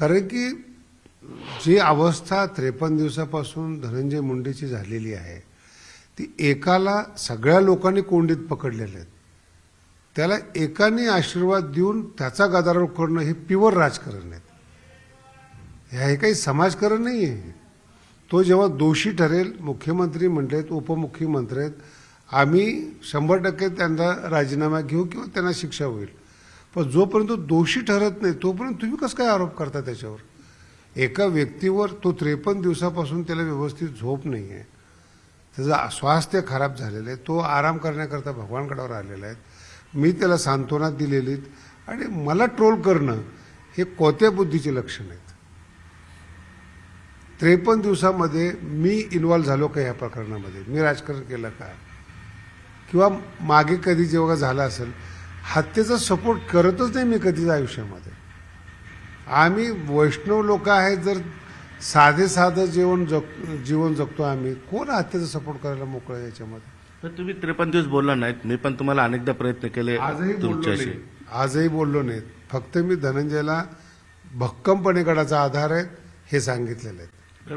कारण की जी अवस्था 53 दिवसापासून धनंजय मुंडेची झालेली आहे ती एकाला सगळ्या लोकांनी कोंडीत पकडलेले आहेत. त्याला एकाने आशीर्वाद देऊन त्याचा गदारोळ करणं हे प्युअर राजकारण आहे. हे काही समाजकारण नाही आहे. तो जेव्हा दोषी ठरेल, मुख्यमंत्री म्हणलेत, उपमुख्यमंत्री आहेत, आम्ही 100% त्यांना राजीनामा घेऊ किंवा त्यांना शिक्षा होईल. पण जोपर्यंत दोषी ठरत नाही तोपर्यंत तुम्ही कसं काय आरोप करता त्याच्यावर? एका व्यक्तीवर तो 53 दिवसापासून त्याला व्यवस्थित झोप नाही आहे, त्याचं स्वास्थ्य खराब झालेलं आहे, तो आराम करण्याकरता भगवानगडावर आलेला आहे. मी त्याला सांत्वना दिलेली आणि मला ट्रोल करणं हे कोत्या बुद्धीचे लक्षण आहेत. 53 दिवसामध्ये मी इन्व्हॉल्व झालो का या प्रकरणामध्ये? मी राजकारण केलं का? किंवा मागे कधी जेव्हा झालं असेल हत्येचा सपोर्ट करतच नाही मी कधीच आयुष्यामध्ये. आम्ही वैष्णव लोक आहेत, जर साधं जीवन जगतो आम्ही, कोण हत्येचा सपोर्ट करायला मोकळं आहे याच्यामध्ये? तर तुम्ही 53 दिवस बोलला नाहीत. मी पण तुम्हाला अनेकदा प्रयत्न केले तुमच्याशी. आजही बोललो नाहीत. फक्त मी धनंजयला भक्कमपणे गडाचा आधार आहे हे सांगितलेलं आहे.